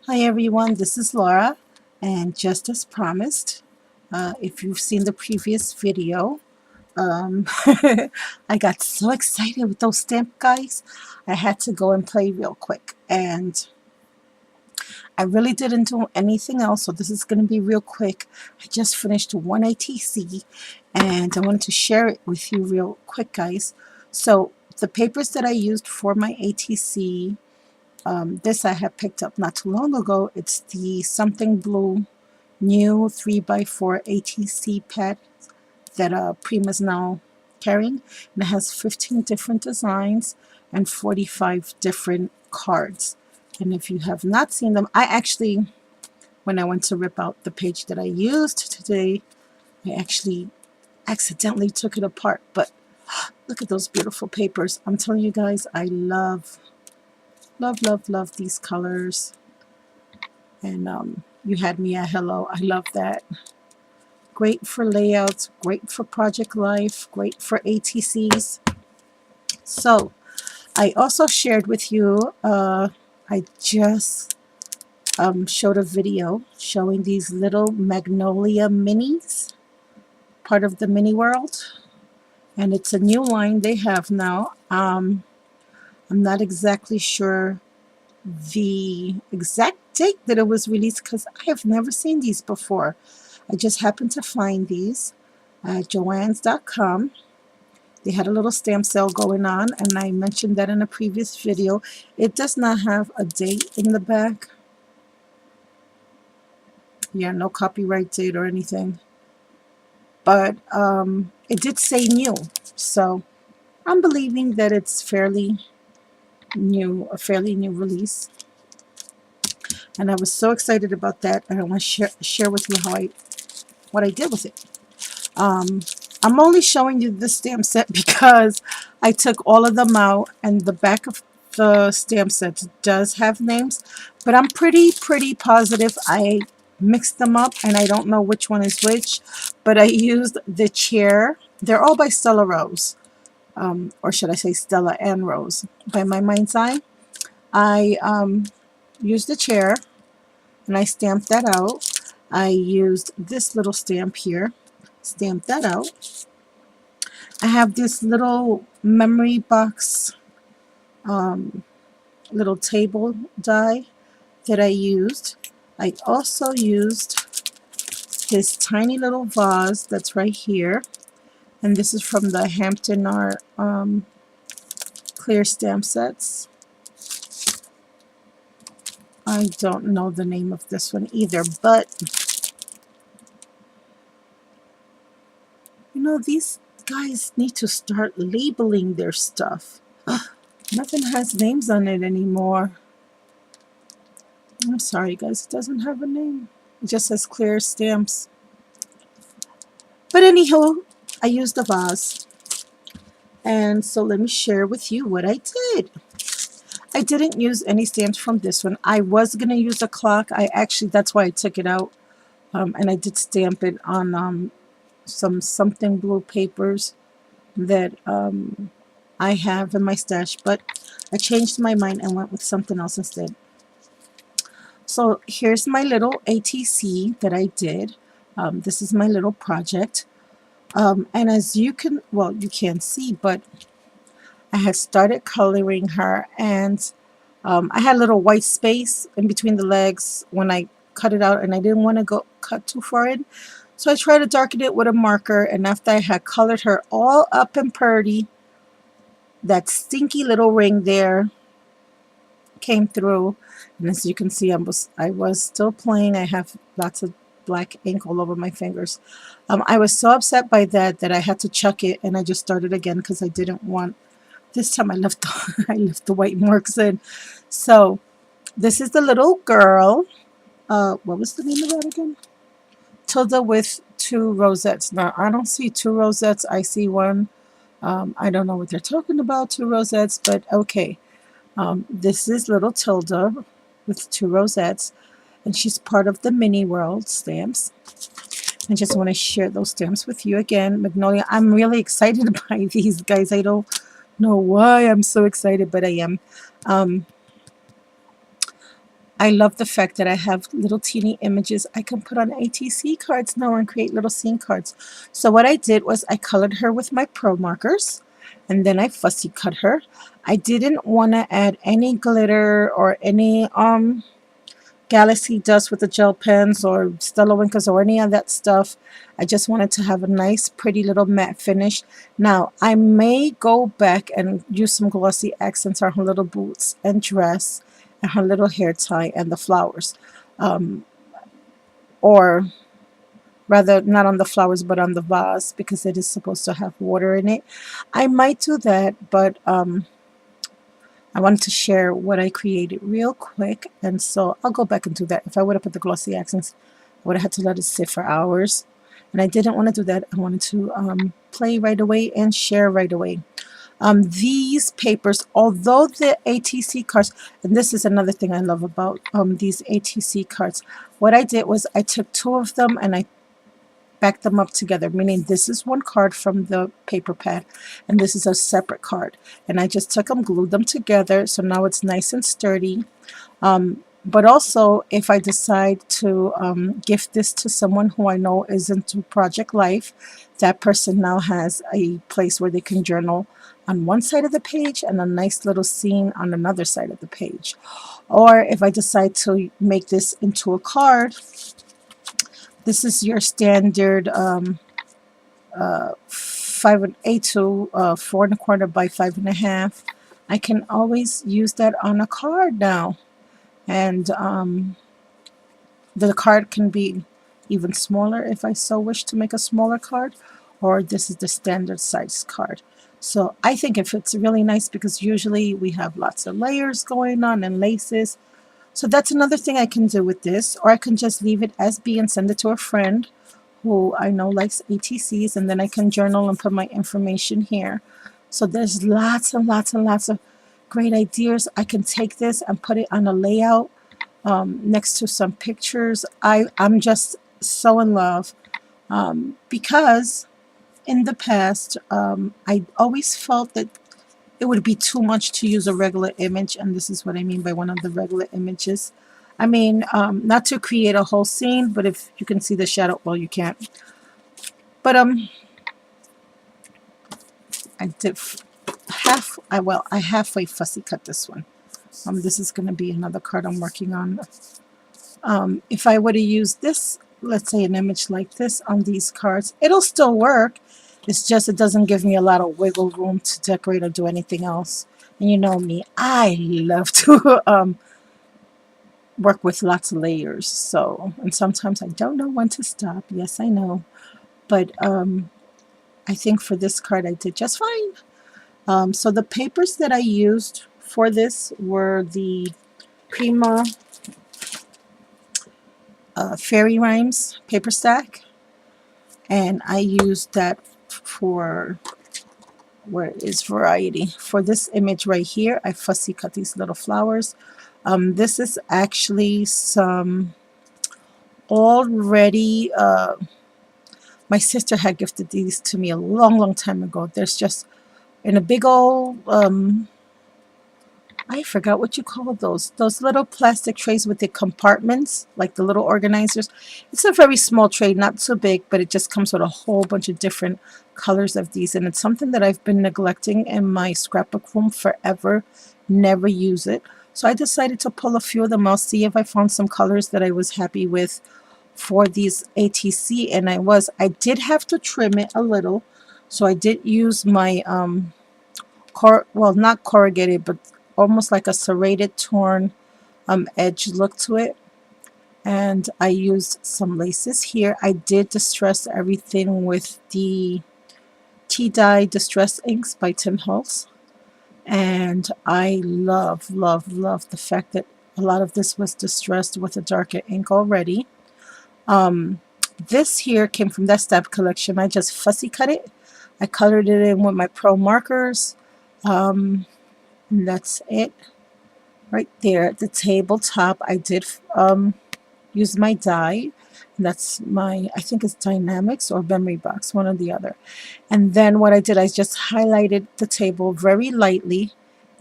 Hi everyone, this is Laura, and just as promised, if you've seen the previous video, um, I got so excited with those stamp guys, I had to go and play real quick, and I really didn't do anything else, so this is going to be real quick. I just finished one ATC, and I wanted to share it with you real quick, guys. So the papers that I used for my ATC, this I had picked up not too long ago. It's the Something Blue new 3x4 ATC pad that Prima's now carrying. And it has 15 different designs and 45 different cards. And if you have not seen them, I actually, when I went to rip out the page that I used today, I actually accidentally took it apart. But look at those beautiful papers. I'm telling you guys, I love these colors. And you had me at hello. I love that. Great for layouts, great for project life, great for ATCs. So I also shared with you, I just showed a video showing these little Magnolia minis, part of the mini world. And it's a new line they have now. I'm not exactly sure the exact date that it was released because I have never seen these before. I just happened to find these at joannes.com. They had a little stamp sale going on, and I mentioned that in a previous video. It does not have a date in the back. Yeah, no copyright date or anything. But it did say new, so I'm believing that it's fairly new, a fairly new release. And I was so excited about that, and I want to share with you what I did with it. I'm only showing you this stamp set because I took all of them out, and the back of the stamp set does have names, but I'm pretty positive I mixed them up and I don't know which one is which, but I used the chair. They're all by Stella Rose, or should I say Stella and Rose by My Mind's Eye. I used the chair and I stamped that out. I used this little stamp here, stamped that out. I have this little memory box, little table die that I used. I also used this tiny little vase that's right here, and this is from the Hampton Art clear stamp sets. I don't know the name of this one either, but you know, these guys need to start labeling their stuff. Nothing has names on it anymore. I'm sorry, guys, it doesn't have a name. It just says clear stamps. But anywho, I used a vase. And so let me share with you what I did. I didn't use any stamps from this one. I was going to use a clock. That's why I took it out. And I did stamp it on something blue papers that I have in my stash. But I changed my mind and went with something else instead. So here's my little ATC that I did. This is my little project. And as you can, well, you can't see, but I had started coloring her, and I had a little white space in between the legs when I cut it out, and I didn't want to go cut too far in. So I tried to darken it with a marker, and after I had colored her all up and purdy, that stinky little ring there came through. And as you can see, I was still playing. I have lots of black ink all over my fingers. I was so upset by that I had to chuck it, and I just started again because I didn't want. This time I left I left the white marks in. So this is the little girl. What was the name of that again? Tilda with two rosettes. Now I don't see two rosettes. I see one. I don't know what they're talking about, two rosettes, but okay. This is little Tilda with two rosettes, and she's part of the Mini World stamps. I just want to share those stamps with you again. Magnolia, I'm really excited by these guys. I don't know why I'm so excited, but I am. I love the fact that I have little teeny images I can put on ATC cards now and create little scene cards. So what I did was I colored her with my Pro markers, and then I fussy cut her. I didn't want to add any glitter or any Galaxy dust with the gel pens or Stella Winkers or any of that stuff. I just wanted to have a nice pretty little matte finish. Now I may go back and use some glossy accents on her little boots and dress and her little hair tie and the flowers, um, or rather not on the flowers but on the vase because it is supposed to have water in it. I might do that, but I wanted to share what I created real quick, and so I'll go back and do that. If I would have put the glossy accents, I would have had to let it sit for hours, and I didn't want to do that. I wanted to play right away and share right away. These papers, although the ATC cards, and this is another thing I love about these ATC cards, what I did was I took two of them and I back them up together, meaning this is one card from the paper pad and this is a separate card, and I just took them, glued them together, so now it's nice and sturdy. But also, if I decide to gift this to someone who I know is into project life, that person now has a place where they can journal on one side of the page and a nice little scene on another side of the page. Or if I decide to make this into a card, this is your standard 4.25 by 5.5. I can always use that on a card now, and the card can be even smaller if I so wish to make a smaller card, or this is the standard size card. So I think it fits really nice because usually we have lots of layers going on and laces. So that's another thing I can do with this, or I can just leave it as be and send it to a friend who I know likes ATCs, and then I can journal and put my information here. So there's lots and lots and lots of great ideas. I can take this and put it on a layout next to some pictures. I'm just so in love because in the past I always felt that it would be too much to use a regular image, and this is what I mean by one of the regular images. I mean, not to create a whole scene, but if you can see the shadow, well, you can't. But I did I halfway fussy cut this one. This is going to be another card I'm working on. If I were to use this, let's say an image like this on these cards, it'll still work. It's just it doesn't give me a lot of wiggle room to decorate or do anything else. And you know me, I love to work with lots of layers. So, and sometimes I don't know when to stop. Yes, I know. But I think for this card I did just fine. So the papers that I used for this were the Prima Fairy Rhymes paper stack, and I used that for, where is variety, for this image right here. I fussy cut these little flowers. This is actually some already my sister had gifted these to me a long time ago. There's just in a big old I forgot what you call those little plastic trays with the compartments, like the little organizers. It's a very small tray, not so big, but it just comes with a whole bunch of different colors of these, and it's something that I've been neglecting in my scrapbook room forever, never use it. So I decided to pull a few of them. I'll see if I found some colors that I was happy with for these ATC, and I did have to trim it a little, so I did use my well, not corrugated, but almost like a serrated torn edge look to it. And I used some laces here. I did distress everything with the tea dye distress inks by Tim Holtz, and I love the fact that a lot of this was distressed with a darker ink already. This here came from that Stab collection. I just fussy cut it. I colored it in with my Pro markers. And that's it right there at the tabletop. I did use my die. That's my, I think it's Dynamics or Memory Box, one or the other. And then what I did, I just highlighted the table very lightly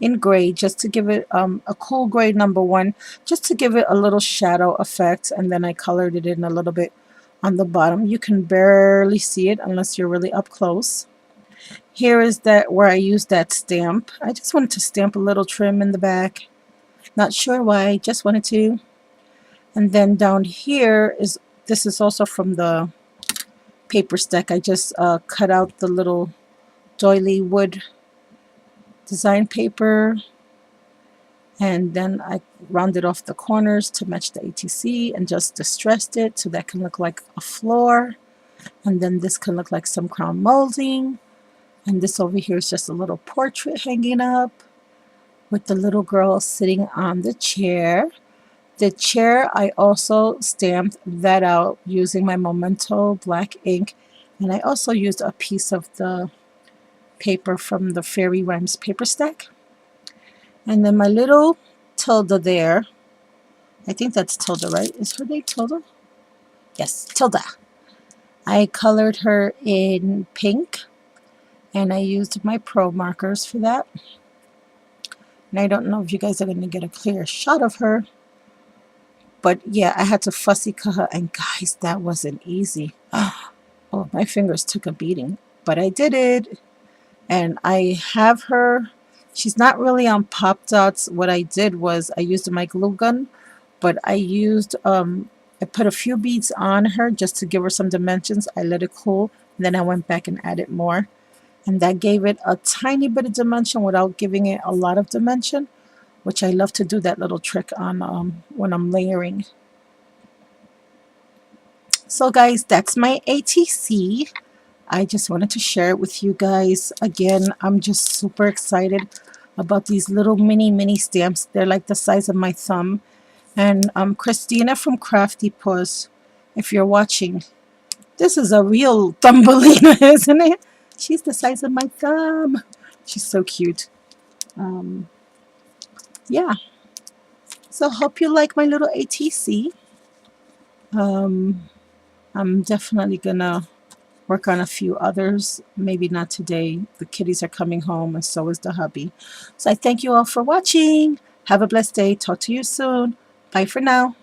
in gray, just to give it a cool gray number one, just to give it a little shadow effect. And then I colored it in a little bit on the bottom. You can barely see it unless you're really up close. Here is that where I used that stamp. I just wanted to stamp a little trim in the back. Not sure why, just wanted to. And then down here is, this is also from the paper stack. I just cut out the little doily wood design paper, and then I rounded off the corners to match the ATC and just distressed it so that can look like a floor. And then this can look like some crown molding. And this over here is just a little portrait hanging up with the little girl sitting on the chair. The chair, I also stamped that out using my Memento black ink. And I also used a piece of the paper from the Fairy Rhymes paper stack. And then my little Tilda there, I think that's Tilda, right? Is her name Tilda? Yes, Tilda. I colored her in pink, and I used my Pro markers for that. And I don't know if you guys are going to get a clear shot of her, but yeah, I had to fussy cut her, and guys, that wasn't easy. Oh, my fingers took a beating, but I did it. And I have her, she's not really on pop dots. What I did was I used my glue gun, but I used I put a few beads on her just to give her some dimensions. I let it cool, and then I went back and added more, and that gave it a tiny bit of dimension without giving it a lot of dimension, which I love to do that little trick on when I'm layering. So guys, that's my ATC. I just wanted to share it with you guys. Again, I'm just super excited about these little mini stamps. They're like the size of my thumb. And Christina from Crafty Puss, if you're watching, this is a real Thumbelina, isn't it? She's the size of my thumb. She's so cute. Yeah. So hope you like my little ATC. I'm definitely gonna work on a few others. Maybe not today. The kitties are coming home, and so is the hubby. So I thank you all for watching. Have a blessed day. Talk to you soon. Bye for now.